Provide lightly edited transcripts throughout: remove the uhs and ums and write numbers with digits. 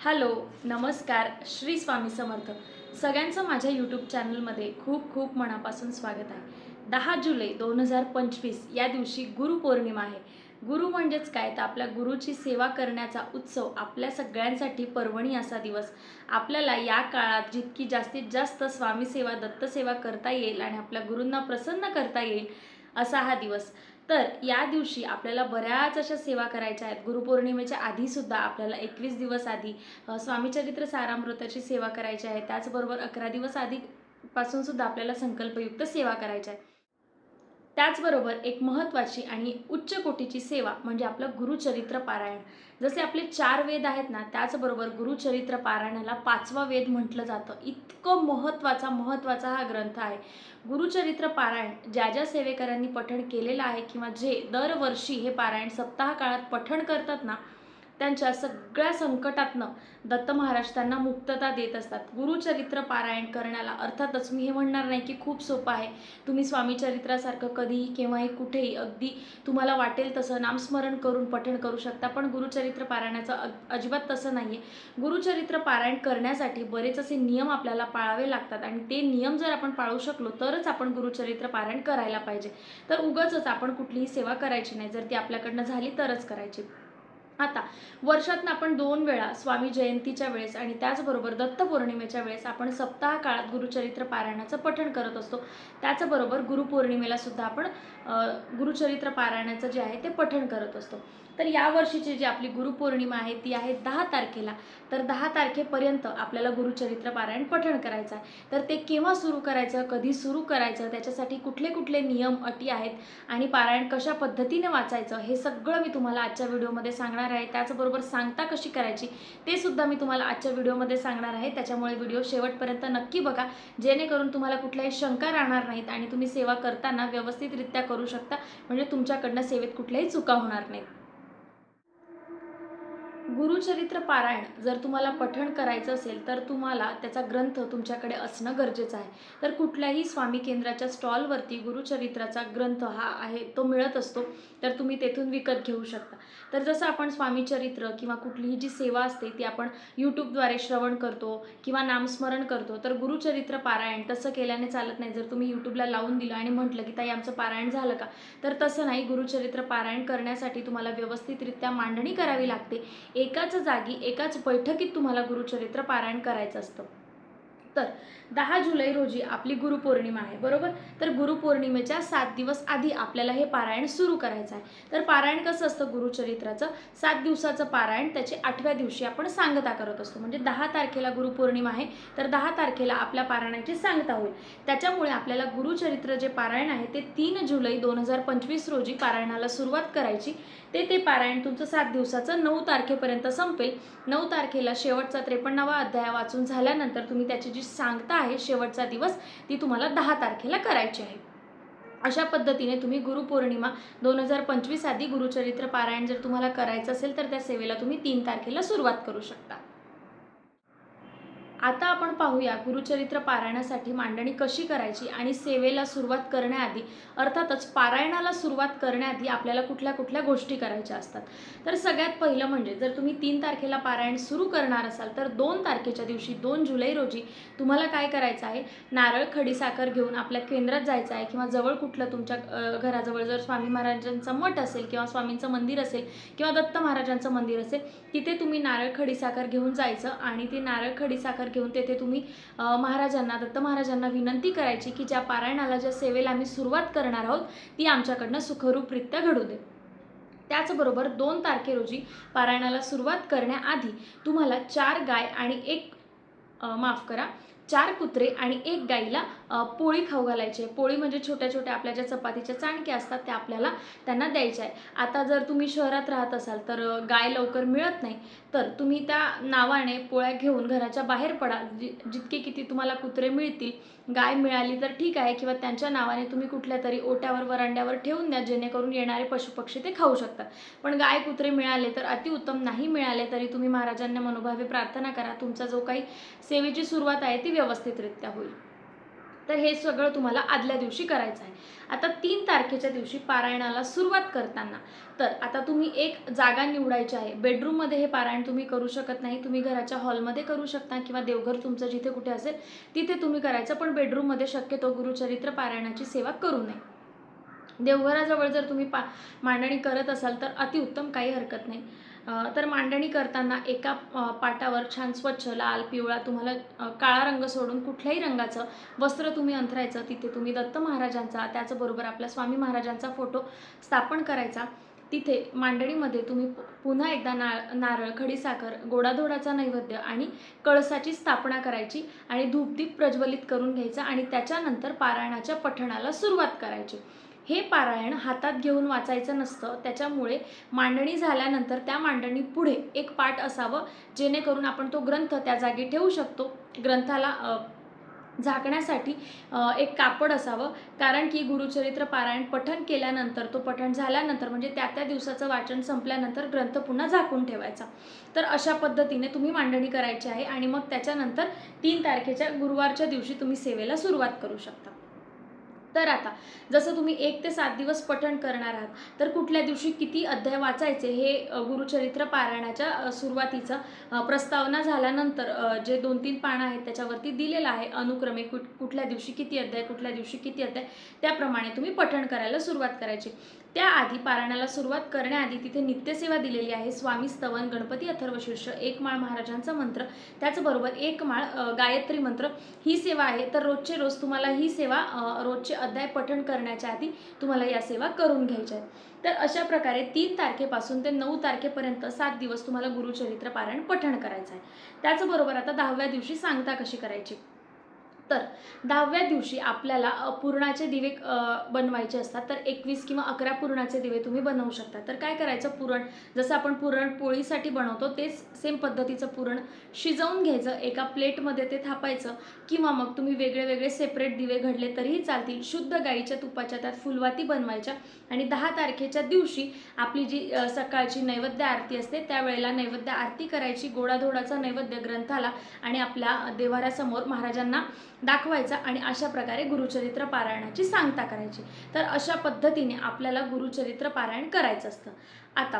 Hello, नमस्कार. श्री स्वामी समर्थ. सगळ्यांचं माझ्या यूट्यूब चॅनलमध्ये खूप खूप मनापासून स्वागत आहे. 10 जुलै 2025 या दिवशी गुरुपौर्णिमा आहे. गुरु म्हणजेच काय, तर आपल्या गुरुची सेवा करण्याचा उत्सव. आपल्या सगळ्यांसाठी पर्वणी असा दिवस. आपल्याला या काळात जितकी जास्तीत जास्त स्वामी सेवा, दत्त सेवा करता येईल आणि आपल्या गुरूंना प्रसन्न करता येईल असा हा दिवस. तर या दिवशी आपल्याला बऱ्याच अशा सेवा करायच्या आहेत. गुरुपौर्णिमेच्या आधीसुद्धा आपल्याला 21 दिवस आधी स्वामीचरित्र सारामृताची सेवा करायची आहे. त्याचबरोबर 11 दिवस आधीपासून सुद्धा आपल्याला संकल्पयुक्त सेवा करायच्या आहे. त्याचबरोबर एक महत्त्वाची आणि उच्च कोटीची सेवा म्हणजे आपलं गुरुचरित्र पारायण. जसे आपले 4 वेद आहेत ना, त्याचबरोबर गुरुचरित्र पारायणाला 5वा वेद म्हटलं जातं. इतकं महत्त्वाचा हा ग्रंथ आहे. गुरुचरित्र पारायण ज्या ज्या सेवेकऱ्यांनी पठण केलेलं आहे किंवा जे दरवर्षी हे पारायण सप्ताह काळात पठण करतात ना, त्यांच्या सगळ्या संकटातनं दत्त महाराज त्यांना मुक्तता देत असतात. गुरुचरित्र पारायण करण्याला अर्थातच मी हे म्हणणार नाही की खूप सोपं आहे. तुम्ही स्वामी चरित्रासारखं कधीही केव्हाही कुठेही अगदी तुम्हाला वाटेल तसं नामस्मरण करून पठण करू शकता. पण गुरुचरित्र पारायणाचं अजिबात तसं नाही आहे. गुरुचरित्र पारायण करण्यासाठी बरेच असे नियम आपल्याला पाळावे लागतात आणि ते नियम जर आपण पाळू शकलो तरच आपण गुरुचरित्र पारायण करायला पाहिजे. तर उगाचच आपण कुठलीही सेवा करायची नाही. जर ती आपल्याकडनं झाली तरच करायची. आता वर्षातनं आपण 2 वेळा स्वामी जयंतीच्या वेळेस आणि त्याचबरोबर दत्त पौर्णिमेच्या वेळेस आपण सप्ताह काळात गुरुचरित्र पारायणाचं पठण करत असतो. त्याचबरोबर गुरुपौर्णिमेला सुद्धा आपण गुरुचरित्र पारायणाचं जे आहे ते पठण करत असतो. तर या वर्षीची जी आपली गुरुपौर्णिमा आहे ती आहे 10 तारखेला. तर 10 तारखेपर्यंत आपल्याला गुरुचरित्र पारायण पठण करायचं आहे. तर ते केव्हा सुरू करायचं, कधी सुरू करायचं, त्याच्यासाठी कुठले कुठले नियम, अटी आहेत आणि पारायण कशा पद्धतीने वाचायचं हे सगळं मी तुम्हाला आजच्या व्हिडिओमध्ये सांगणार आहे. त्याचबरोबर सांगता कशी करायची ते सुद्धा मी तुम्हाला आजच्या व्हिडिओमध्ये सांगणार आहे. त्याच्यामुळे व्हिडिओ शेवटपर्यंत नक्की बघा, जेणेकरून तुम्हाला कुठल्याही शंका राहणार नाहीत आणि तुम्ही सेवा करताना व्यवस्थितरित्या करू शकता. म्हणजे तुमच्याकडनं सेवेत कुठल्याही चुका होणार नाहीत. गुरुचरित्र पारायण जर तुम्हाला पठण करायचं असेल तर तुम्हाला त्याचा ग्रंथ तुमच्याकडे असणं गरजेचं आहे. तर कुठल्याही स्वामी केंद्राच्या स्टॉलवरती गुरुचरित्राचा ग्रंथ हा आहे तो मिळत असतो. तर तुम्ही तेथून विकत घेऊ शकता. तर जसं आपण स्वामीचरित्र किंवा कुठलीही जी सेवा असते ती आपण यूट्यूबद्वारे श्रवण करतो किंवा नामस्मरण करतो, तर गुरुचरित्र पारायण तसं केल्याने चालत नाही. जर तुम्ही यूट्यूबला लावून दिलं आणि म्हटलं की ताई आमचं पारायण झालं का, तर तसं नाही. गुरुचरित्र पारायण करण्यासाठी तुम्हाला व्यवस्थितरित्या मांडणी करावी लागते. एकाच जागी एकाच बैठकीत तुम्हाला गुरुचरित्र पारायण करायचं असतं. तर 10 जुलै रोजी आपली गुरुपौर्णिमा आहे, बरोबर. तर गुरुपौर्णिमेच्या 7 दिवस आधी आपल्याला हे पारायण सुरू करायचं आहे. तर पारायण कसं असतं गुरुचरित्राचं, 7 दिवसाचं पारायण, त्याची 8व्या दिवशी आपण सांगता करत असतो. म्हणजे 10 तारखेला गुरुपौर्णिमा आहे, तर 10 तारखेला आपल्या पारायणाची सांगता होईल. त्याच्यामुळे आपल्याला गुरुचरित्र जे पारायण आहे ते 3 जुलै 2025 रोजी पारायणाला सुरुवात करायची. ते पारायण तुमचं 7 दिवसाचं 9 तारखेपर्यंत संपेल. 9 तारखेला शेवटचा 53वा अध्याय वाचून झाल्यानंतर तुम्ही त्याची जी सांगता आहे शेवटचा दिवस ती तुम्हाला 10 तारखेला करायची आहे. अशा पद्धतीने तुम्ही गुरुपौर्णिमा 2025 आधी गुरुचरित्र पारायण जर तुम्हाला करायचं असेल तर त्या सेवेला तुम्ही 3 तारखेला सुरुवात करू शकता. आता आपण पाहूया गुरुचरित्र पारायणासाठी मांडणी कशी करायची आणि सेवेला सुरुवात करण्याआधी, अर्थातच पारायणाला सुरुवात करण्याआधी आपल्याला कुठल्या कुठल्या गोष्टी करायच्या असतात. तर सगळ्यात पहिलं म्हणजे जर तुम्ही 3 तारखेला पारायण सुरू करणार असाल तर 2 तारखेच्या दिवशी 2 जुलै रोजी तुम्हाला काय करायचं आहे, नारळ, खडीसाखर घेऊन आपल्या केंद्रात जायचं आहे किंवा जवळ कुठलं तुमच्या घराजवळ जर स्वामी महाराजांचा मठ असेल किंवा स्वामींचं मंदिर असेल किंवा दत्त महाराजांचं मंदिर असेल, तिथे तुम्ही नारळ, खडीसाखर घेऊन जायचं आणि ते नारळ, खडीसाखर घेऊन तेथे तुम्ही महाराजांना, दत्त महाराजांना विनंती करायची की ज्या पारायणाला, ज्या सेवेला आम्ही सुरुवात करणार आहोत ती आमच्याकडनं सुखरूपरित्या घडू दे. त्याचबरोबर 2 तारखे रोजी पारायणाला सुरुवात करण्याआधी तुम्हाला 4 गाय आणि 4 कुत्रे आणि 1 गाईला पोळी खाऊ घालायची आहे. पोळी म्हणजे छोट्या छोट्या आपल्या ज्या चपातीच्या चाणक्या असतात त्या आपल्याला त्यांना द्यायच्या आहे. आता जर तुम्ही शहरात राहत असाल तर गाय लवकर मिळत नाही, तर तुम्ही त्या नावाने पोळ्या घेऊन घराच्या बाहेर पडा. जितके किती तुम्हाला कुत्रे मिळतील, गाय मिळाली तर ठीक आहे किंवा त्यांच्या नावाने तुम्ही कुठल्या तरी ओट्यावर, वरांड्यावर ठेवून द्या, जेणेकरून येणारे पशुपक्षी ते खाऊ शकतात. पण गाय, कुत्रे मिळाले तर अतिउत्तम, नाही मिळाले तरी तुम्ही महाराजांना मनोभावे प्रार्थना करा. तुमचा जो काही सेवेची सुरुवात आहे ती व्यवस्थितरित्या होईल. तर हे सगळं तुम्हाला आदल्या दिवशी करायचं आहे. आता 3 तारखेच्या दिवशी पारायणाला सुरुवात करताना तर आता तुम्ही एक जागा निवडायची आहे. बेडरूममध्ये हे पारायण तुम्ही करू शकत नाही. तुम्ही घराच्या हॉलमध्ये करू शकता किंवा देवघर तुमचं जिथे कुठे असेल तिथे तुम्ही करायचं, पण बेडरूममध्ये शक्यतो गुरुचरित्र पारायणाची सेवा करू नये. देवघराजवळ जर तुम्ही मांडणी करत असाल तर अतिउत्तम, काही हरकत नाही. तर मांडणी करताना एका पाटावर छान स्वच्छ लाल, पिवळा, तुम्हाला काळा रंग सोडून कुठल्याही रंगाचं वस्त्र तुम्ही अंथरायचं. तिथे तुम्ही दत्त महाराजांचा, त्याचबरोबर आपल्या स्वामी महाराजांचा फोटो स्थापन करायचा. तिथे मांडणीमध्ये तुम्ही पुन्हा एकदा नारळ, खडीसाखर, गोडाधोडाचा नैवेद्य आणि कळसाची स्थापना करायची आणि धूपदीप प्रज्वलित करून घ्यायचा आणि त्याच्यानंतर पारायणाच्या पठणाला सुरुवात करायची. हे पारायण हातात घेऊन वाचायचं नसतं, त्याच्यामुळे मांडणी झाल्यानंतर त्या मांडणी पुढे एक पाट असावं, जेणेकरून आपण तो ग्रंथ त्या जागी ठेवू शकतो. ग्रंथाला झाकण्यासाठी एक कापड असावं, कारण की गुरुचरित्र पारायण पठण केल्यानंतर, तो पठण झाल्यानंतर म्हणजे त्या दिवसाचं वाचन संपल्यानंतर ग्रंथ पुन्हा झाकून ठेवायचा. तर अशा पद्धतीने तुम्ही मांडणी करायची आहे आणि मग त्याच्यानंतर 3 तारखेच्या गुरुवारच्या दिवशी तुम्ही सेवेला सुरुवात करू शकता. तर आता जसं तुम्ही 1 ते 7 दिवस पठण करणार आहात, तर कुठल्या दिवशी किती अध्याय वाचायचे हे गुरुचरित्र पारायणाच्या सुरुवातीचं प्रस्तावना झाल्यानंतर जे 2-3 पानं आहेत त्याच्यावरती दिलेलं आहे अनुक्रमे कुठल्या दिवशी किती अध्याय, कुठल्या दिवशी किती अध्याय, त्याप्रमाणे तुम्ही पठण करायला सुरुवात करायची. त्याआधी पारायणाला सुरुवात करण्याआधी तिथे नित्यसेवा दिलेली आहे. स्वामी स्तवन, गणपती अथर्वशीर्ष, एक माळ महाराजांचा मंत्र, त्याचबरोबर एक माळ गायत्री मंत्र ही सेवा आहे. तर रोजचे रोज तुम्हाला ही सेवा रोजचे अध्याय पठण करण्याच्या आधी तुम्हाला या सेवा करून घ्यायच्या आहेत. तर अशा प्रकारे 3 तारखेपासून ते 9 तारखेपर्यंत 7 दिवस तुम्हाला गुरुचरित्र पारायण पठण करायचं आहे. त्याचबरोबर आता 10व्या दिवशी सांगता कशी करायची. तर 10व्या दिवशी आपल्याला पुरणाचे दिवे बनवायचे असतात. तर 21 किंवा 11 पुरणाचे दिवे तुम्ही बनवू शकता. तर काय करायचं, पुरण जसं आपण पुरणपोळीसाठी बनवतो तेच सेम पद्धतीचं पुरण शिजवून घ्यायचं, एका प्लेटमध्ये ते थापायचं किंवा मग तुम्ही वेगळे वेगळे सेपरेट दिवे घडले तरीही चालतील. शुद्ध गाईच्या तुपाच्या त्यात फुलवाती बनवायच्या आणि 10 तारखेच्या दिवशी आपली जी सकाळची नैवेद्य आरती असते त्यावेळेला नैवेद्य आरती करायची. गोडाधोडाचा नैवेद्य ग्रंथाला आणि आपल्या देव्हाऱ्यासमोर महाराजांना दाखवायचा आणि अशा प्रकारे गुरुचरित्र पारायणाची सांगता करायची. तर अशा पद्धतीने आपल्याला गुरुचरित्र पारायण करायचं असतं. आता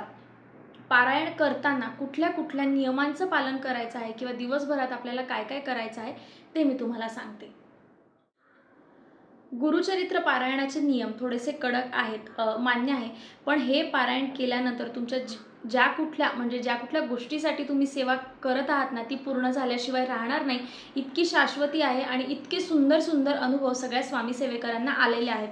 पारायण करताना कुठल्या कुठल्या नियमांचं पालन करायचं आहे किंवा दिवसभरात आपल्याला काय काय करायचं आहे ते मी तुम्हाला सांगते. गुरुचरित्र पारायणाचे नियम थोडेसे कडक आहेत, मान्य आहे, पण हे पारायण केल्यानंतर तुमच्या ज्या कुठल्या गोष्टीसाठी तुम्ही सेवा करत आहात ना, ती पूर्ण झाल्याशिवाय राहणार नाही, इतकी शाश्वती आहे आणि इतके सुंदर सुंदर अनुभव सगळ्या स्वामी सेवेकरांना आलेले आहेत.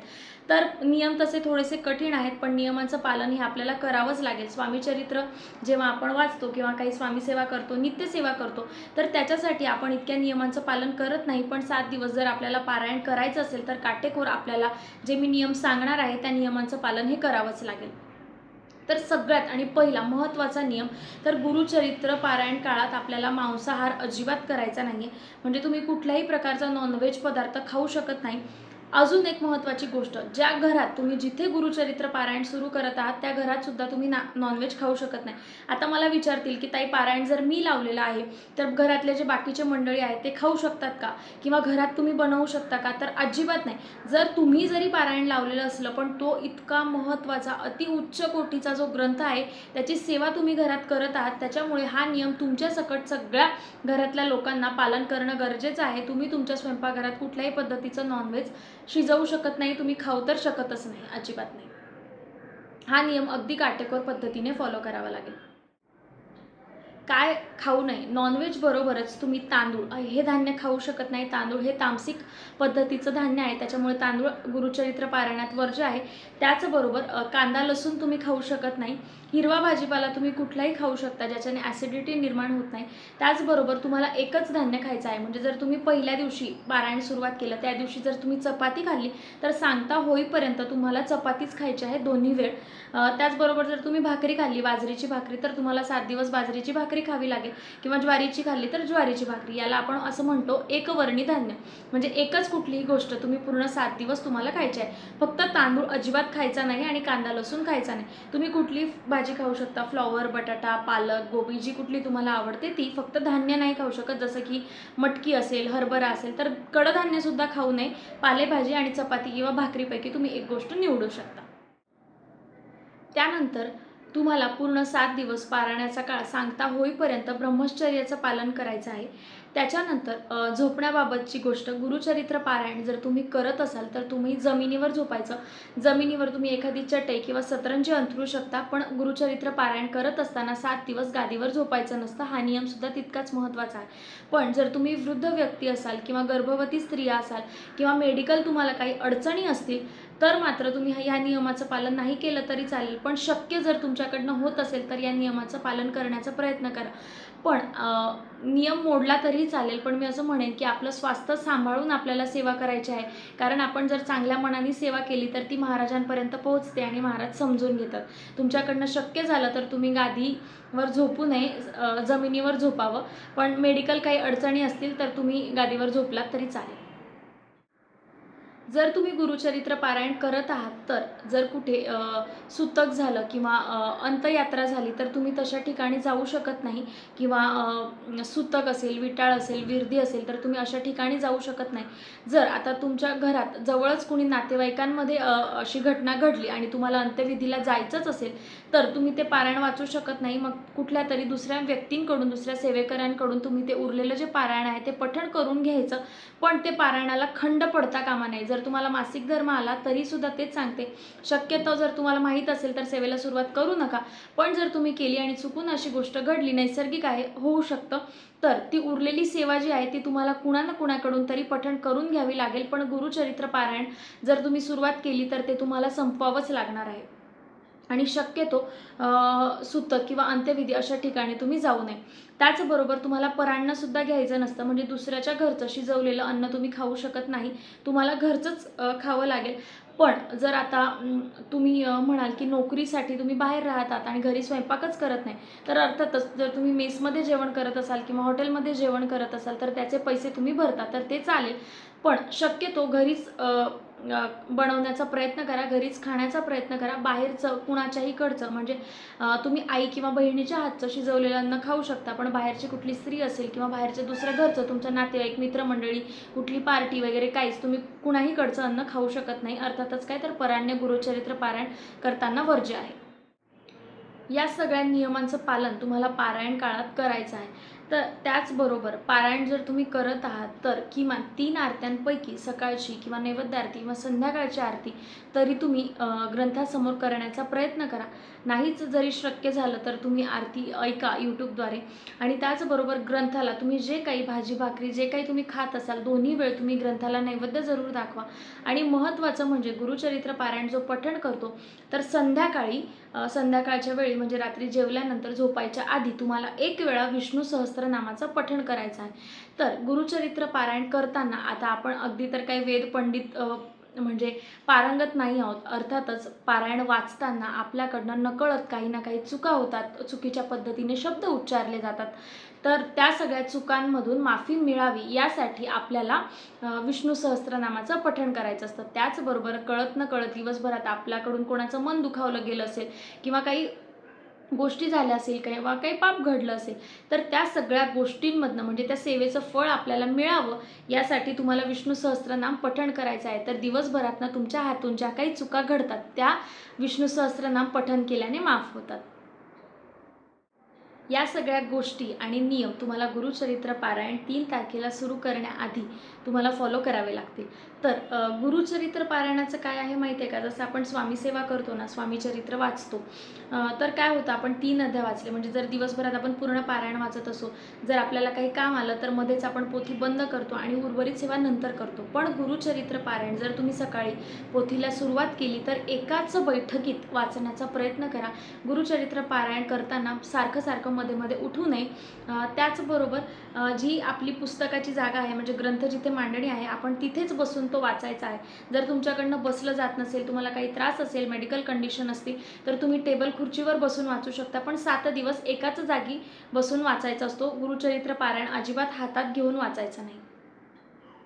तर नियम तसे थोडेसे कठीण आहेत, पण नियमांचं पालन हे आपल्याला करावंच लागेल. स्वामीचरित्र जेव्हा आपण वाचतो किंवा काही स्वामी सेवा करतो, नित्यसेवा करतो, तर त्याच्यासाठी आपण इतक्या नियमांचं पालन करत नाही, पण 7 दिवस जर आपल्याला पारायण करायचं असेल तर काटेकोर आपल्याला जे मी नियम सांगणार आहे त्या नियमांचं पालन हे करावंच लागेल. तर सगळ्यात आणि पहिला महत्त्वाचा नियम, तर गुरुचरित्र पारायण काळात आपल्याला मांसाहार अजिबात करायचा नाही आहे. म्हणजे तुम्ही कुठल्याही प्रकारचा नॉनव्हेज पदार्थ खाऊ शकत नाही. अजून एक महत्त्वाची गोष्ट, ज्या घरात तुम्ही जिथे गुरुचरित्र पारायण सुरू करत आहात त्या घरात सुद्धा तुम्ही नॉनव्हेज खाऊ शकत नाही. आता मला विचारतील की ताई, पारायण जर मी लावलेलं आहे तर घरातले जे बाकीचे मंडळी आहेत ते खाऊ शकतात का, किंवा घरात तुम्ही बनवू शकता का? तर अजिबात नाही. जरी पारायण लावलेलं असलं पण तो इतका महत्त्वाचा अतिउच्च कोटीचा जो ग्रंथ आहे त्याची सेवा तुम्ही घरात करत आहात, त्याच्यामुळे हा नियम तुमच्या सकट सगळ्या घरातल्या लोकांना पालन करणं गरजेचं आहे. तुम्ही तुमच्या स्वयंपाकघरात कुठल्याही पद्धतीचं नॉनव्हेज शिजवू शकत नाही, तुम्ही खाऊ तर शकतच नाही, अजिबात नाही. हा नियम अगदी काटेकोर पद्धतीने फॉलो करावा लागेल. काय खाऊ नये, नॉनव्हेज बरोबरच तुम्ही तांदूळ हे धान्य खाऊ शकत नाही. तांदूळ हे तामसिक पद्धतीचं धान्य आहे, त्याच्यामुळे तांदूळ गुरुचरित्र पारायणात वर्ज्य आहे. त्याचबरोबर कांदा लसूण तुम्ही खाऊ शकत नाही. हिरवा भाजीपाला तुम्ही कुठलाही खाऊ शकता ज्याच्याने ॲसिडिटी निर्माण होत नाही. त्याचबरोबर तुम्हाला एकच धान्य खायचं आहे. म्हणजे जर तुम्ही पहिल्या दिवशी पारायण सुरुवात केलं त्या दिवशी जर तुम्ही चपाती खाल्ली तर सांगता होईपर्यंत तुम्हाला चपातीच खायची आहे दोन्ही वेळ. त्याचबरोबर जर तुम्ही भाकरी खाल्ली, बाजरीची भाकरी, तर तुम्हाला 7 दिवस बाजरीची भाकरी भाकरी खावी लागेल किंवा ज्वारीची खाल्ली तर ज्वारीची भाकरी, याला आपण असं म्हणतो एकवर्णी धान्य. म्हणजे एकच कुठलीही गोष्ट तुम्ही पूर्ण 7 दिवस तुम्हाला खायची आहे. फक्त तांदूळ अजिबात खायचा नाही आणि कांदा लसूण खायचा नाही. तुम्ही कुठली भाजी खाऊ शकता, फ्लॉवर, बटाटा, पालक, गोबी, जी कुठली तुम्हाला आवडते ती. फक्त धान्य नाही खाऊ शकत, जसं की मटकी असेल, हरभरा असेल. तर कडधान्यसुद्धा खाऊ नये. पालेभाजी आणि चपाती किंवा भाकरीपैकी तुम्ही एक गोष्ट निवडू शकता. त्यानंतर तुम्हाला पूर्ण 7 दिवस पारायणाचा काळ सांगता होईपर्यंत ब्रह्मचर्याचं पालन करायचं आहे. त्याच्यानंतर झोपण्याबाबतची गोष्ट, गुरुचरित्र पारायण जर तुम्ही करत असाल तर तुम्ही जमिनीवर झोपायचं. जमिनीवर तुम्ही एखादी चटई किंवा सतरंजी अंथरू शकता, पण गुरुचरित्र पारायण करत असताना 7 दिवस गादीवर झोपायचं नसतं. हा नियमसुद्धा तितकाच महत्त्वाचा आहे. पण जर तुम्ही वृद्ध व्यक्ती असाल किंवा गर्भवती स्त्रिया असाल किंवा मेडिकल तुम्हाला काही अडचणी असतील तर मात्र तुम्ही ह्या नियमाचं पालन नाही केलं तरी चालेल. पण शक्य जर तुमच्याकडनं होत असेल तर या नियमाचं पालन करण्याचा प्रयत्न करा. पण नियम मोडला तरीही चालेल, पण मी असं म्हणेन की आपलं स्वास्थ्य सांभाळून आपल्याला सेवा करायची आहे. कारण आपण जर चांगल्या मनाने सेवा केली तर ती महाराजांपर्यंत पोहोचते आणि महाराज समजून घेतात. तुमच्याकडनं शक्य झालं तर तुम्ही गादीवर झोपू नये, जमिनीवर झोपावं. पण मेडिकल काही अडचणी असतील तर तुम्ही गादीवर झोपलात तरी चालेल. जर तुम्ही गुरुचरित्र पारायण करत आहात तर जर कुठे सुतक झालं किंवा अंत्ययात्रा झाली तर तुम्ही तशा ठिकाणी जाऊ शकत नाही. किंवा सुतक असेल, विटाळ असेल, विरधी असेल तर तुम्ही अशा ठिकाणी जाऊ शकत नाही. जर आता तुमच्या घरात जवळच कुणी नातेवाईकांमध्ये अशी घटना घडली आणि तुम्हाला अंत्यविधीला जायचंच असेल तर तुम्ही ते पारायण वाचू शकत नाही. मग कुठल्या तरी दुसऱ्या व्यक्तींकडून, दुसऱ्या सेवेकऱ्यांकडून तुम्ही ते उरलेलं जे पारायण आहे ते पठण करून घ्यायचं. पण ते पारायणाला खंड पडता कामा नये. जर तुम्हाला मासिक धर्म आला तरीसुद्धा तेच सांगते, शक्यतो जर तुम्हाला माहीत असेल तर सेवेला सुरुवात करू नका. पण जर तुम्ही केली आणि चुकून अशी गोष्ट घडली, नैसर्गिक आहे, होऊ शकतं, तर ती उरलेली सेवा जी आहे ती तुम्हाला कुणा ना कुणाकडून तरी पठण करून घ्यावी लागेल. पण गुरुचरित्र पारायण जर तुम्ही सुरुवात केली तर ते तुम्हाला संपवावंच लागणार आहे. आणि शक्यतो सुतक किंवा अंत्यविधी अशा ठिकाणी तुम्ही जाऊ नये. त्याचबरोबर तुम्हाला पराण्णंसुद्धा घ्यायचं नसतं. म्हणजे दुसऱ्याच्या घरचं शिजवलेलं अन्न तुम्ही खाऊ शकत नाही. तुम्हाला घरचंच खावं लागेल. पण जर आता तुम्ही म्हणाल की नोकरीसाठी तुम्ही बाहेर राहतात आणि घरी स्वयंपाकच करत नाही, तर अर्थातच जर तुम्ही मेसमध्ये जेवण करत असाल किंवा हॉटेलमध्ये जेवण करत असाल तर त्याचे पैसे तुम्ही भरता, तर ते चालेल. पण शक्यतो घरीच बनवण्याचा प्रयत्न करा, घरीच खाण्याचा प्रयत्न करा. बाहेरचं कुणाच्याही कडचं म्हणजे तुम्ही आई किंवा बहिणीच्या हातचं शिजवलेलं अन्न खाऊ शकता, पण बाहेरची कुठली स्त्री असेल किंवा बाहेरच्या दुसऱ्या घरचं तुमचं नातेवाईक, मित्रमंडळी, कुठली पार्टी वगैरे काहीच तुम्ही कुणाही कडचं अन्न खाऊ शकत नाही. अर्थातच काय तर पराण्य गुरुचरित्र पारायण करताना वर्ज्य आहे. या सगळ्या नियमांचं पालन तुम्हाला पारायण काळात करायचं आहे. तर त्याचबरोबर पारायण जर तुम्ही करत आहात तर किमान 3 आरत्यांपैकी सकाळची किंवा नैवेद्य आरती किंवा संध्याकाळची आरती तरी तुम्ही ग्रंथासमोर करण्याचा प्रयत्न करा. नाहीच जरी शक्य झालं तर तुम्ही आरती ऐका यूट्यूबद्वारे. आणि त्याचबरोबर ग्रंथाला तुम्ही जे काही भाजी भाकरी जे काही तुम्ही खात असाल दोन्ही वेळ तुम्ही ग्रंथाला नैवेद्य जरूर दाखवा. आणि महत्त्वाचं म्हणजे गुरुचरित्र पारायण जो पठण करतो तर संध्याकाळच्या वेळी म्हणजे रात्री जेवल्यानंतर झोपायच्या आधी तुम्हाला 1 वेळा विष्णू सहस्त्रनामाचं पठण करायचं आहे. तर गुरुचरित्र पारायण करताना आता आपण अगदी तर काही वेद पंडित म्हणजे पारंगत नाही आहोत. अर्थातच पारायण वाचताना आपल्याकडनं नकळत काही ना काही चुका होतात, चुकीच्या पद्धतीने शब्द उच्चारले जातात. तर त्या सगळ्या चुकांमधून माफी मिळावी यासाठी आपल्याला विष्णू सहस्त्रनामाचं पठण करायचं असतं. त्याचबरोबर कळत नकळत दिवसभरात आपल्याकडून कोणाचं मन दुखावलं गेलं असेल किंवा काही गोष्टी झाल्या असेल किंवा काही पाप घडलं असेल तर त्या सगळ्या गोष्टींमधनं म्हणजे त्या सेवेचं फळ आपल्याला मिळावं यासाठी तुम्हाला विष्णू सहस्त्रनाम पठण करायचं आहे. तर दिवसभरातनं तुमच्या हातून ज्या काही चुका घडतात त्या विष्णू सहस्त्रनाम पठण केल्याने माफ होतात. या सगळ्या गोष्टी आणि नियम तुम्हाला गुरुचरित्र पारायण 3 तारखेला सुरू करण्याआधी तुम्हाला फॉलो करावे लागतील. तर गुरुचरित्र पारायणाचं काय आहे माहिती आहे का, जसं आपण स्वामी सेवा करतो ना, स्वामी चरित्र वाचतो, तर काय होतं आपण 3 अध्याय वाचले म्हणजे जर दिवसभरात आपण पूर्ण पारायण वाचत असो, जर आपल्याला काही काम आलं तर मध्येच आपण पोथी बंद करतो आणि उर्वरित सेवा नंतर करतो. पण गुरुचरित्र पारायण जर तुम्ही सकाळी पोथीला सुरुवात केली तर एकाच बैठकीत वाचण्याचा प्रयत्न करा. गुरुचरित्र पारायण करताना सारखं मध्ये मध्ये उठू नये. त्याचबरोबर जी आपली पुस्तकाची जागा आहे म्हणजे ग्रंथ जिथे मांडणी आहे आपण तिथेच बसून तो वाचायचा आहे. जर तुमच्याकडनं बसलं जात नसेल, तुम्हाला काही त्रास असेल, मेडिकल कंडिशन असतील, तर तुम्ही टेबल खुर्चीवर बसून वाचू शकता, पण 7 दिवस एकाच जागी बसून वाचायचा असतो. गुरुचरित्र पारायण अजिबात हातात घेऊन वाचायचं नाही.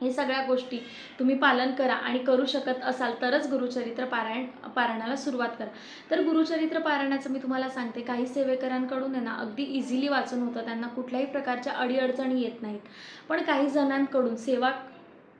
हे सगळ्या गोष्टी तुम्ही पालन करा आणि करू शकत असाल तरच गुरुचरित्र पारायणाला सुरुवात करा. तर गुरुचरित्र पारायणाचं मी तुम्हाला सांगते, काही सेवेकरांकडून आहे ना अगदी इझिली वाचून होतं, त्यांना कुठल्याही प्रकारच्या अडीअडचणी येत नाहीत. पण काही जणांकडून सेवा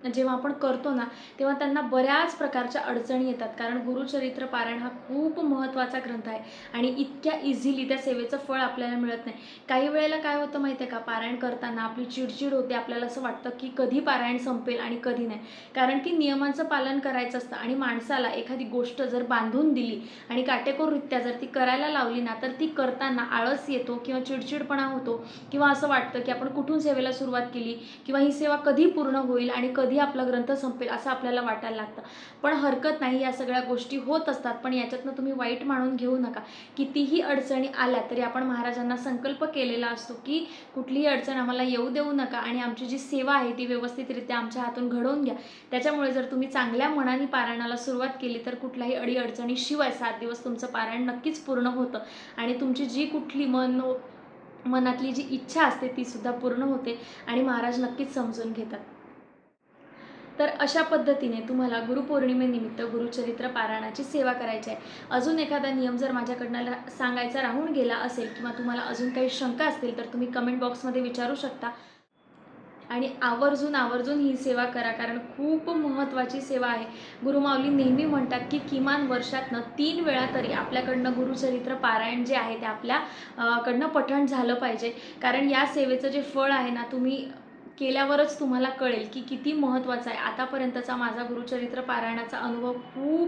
जेव्हा आपण करतो ना तेव्हा त्यांना बऱ्याच प्रकारच्या अडचणी येतात, कारण गुरुचरित्र पारायण हा खूप महत्त्वाचा ग्रंथ आहे आणि इतक्या इझिली त्या सेवेचं फळ आपल्याला मिळत नाही. काही वेळेला काय होतं माहिती आहे का, पारायण करताना आपली चिडचिड होते, आपल्याला असं वाटतं की कधी पारायण संपेल आणि कधी नाही, कारण की नियमांचं पालन करायचं असतं आणि माणसाला एखादी गोष्ट जर बांधून दिली आणि काटेकोररित्या जर ती करायला लावली ना तर ती करताना आळस येतो किंवा चिडचिडपणा होतो किंवा असं वाटतं की आपण कुठून सेवेला सुरुवात केली किंवा ही सेवा कधी पूर्ण होईल आणि कधी आपला ग्रंथ संपेल असं आपल्याला वाटायला लागतं. पण हरकत नाही, या सगळ्या गोष्टी होत असतात, पण याच्यातनं तुम्ही वाईट मानून घेऊ नका. कितीही अडचणी आल्या तरी आपण महाराजांना संकल्प केलेला असतो की कुठलीही अडचण आम्हाला येऊ देऊ नका आणि आमची जी सेवा आहे ती व्यवस्थितरित्या आमच्या हातून घडवून घ्या. त्याच्यामुळे जर तुम्ही चांगल्या मनाने पारायणाला सुरुवात केली तर कुठल्याही अडीअडचणीशिवाय 7 दिवस तुमचं पारायण नक्कीच पूर्ण होतं आणि तुमची जी कुठली मनातली जी इच्छा असते ती सुद्धा पूर्ण होते आणि महाराज नक्कीच समजून घेतात. तर अशा पद्धतीने तुम्हाला गुरुपौर्णिमेनिमित्त गुरुचरित्र पारायणाची सेवा करायची आहे. अजून एखादा नियम जर माझ्याकडनं सांगायचा राहून गेला असेल किंवा तुम्हाला अजून काही शंका असतील तर तुम्ही कमेंट बॉक्समध्ये विचारू शकता आणि आवर्जून ही सेवा करा, कारण खूप महत्त्वाची सेवा आहे. गुरुमाऊली नेहमी म्हणतात की किमान वर्षातनं 3 वेळा तरी आपल्याकडनं गुरुचरित्र पारायण जे आहे ते आपल्या कडनं पठण झालं पाहिजे, कारण या सेवेचं जे फळ आहे ना तुम्ही केल्यावरच तुम्हाला कळेल की किती महत्त्वाचं आहे. आतापर्यंतचा माझा गुरुचरित्र पारायणाचा अनुभव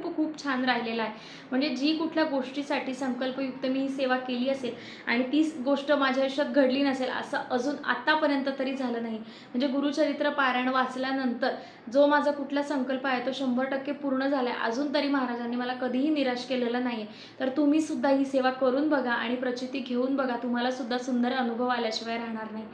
खूप छान राहिलेला आहे. म्हणजे जी कुठल्या गोष्टीसाठी संकल्पयुक्त मी ही सेवा केली असेल आणि ती गोष्ट माझ्या आयुष्यात घडली नसेल असं अजून आत्तापर्यंत तरी झालं नाही. म्हणजे गुरुचरित्र पारायण वाचल्यानंतर जो माझा कुठला संकल्प आहे तो 100% पूर्ण झाला आहे. अजून तरी महाराजांनी मला कधीही निराश केलेलं नाही आहे. तर तुम्ही सुद्धा ही सेवा करून बघा आणि प्रचिती घेऊन बघा, तुम्हाला सुद्धा सुंदर अनुभव आल्याशिवाय राहणार नाही.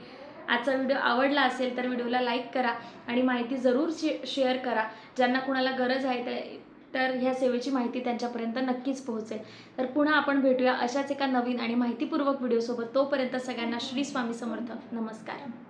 आजचा व्हिडिओ आवडला असेल तर व्हिडिओला लाईक करा आणि माहिती जरूर शेअर करा. ज्यांना कुणाला गरज आहे तर ह्या सेवेची माहिती त्यांच्यापर्यंत नक्कीच पोहोचेल. तर पुन्हा आपण भेटूया अशाच एका नवीन आणि माहितीपूर्वक व्हिडिओसोबत. तोपर्यंत सगळ्यांना श्री स्वामी समर्थ. नमस्कार.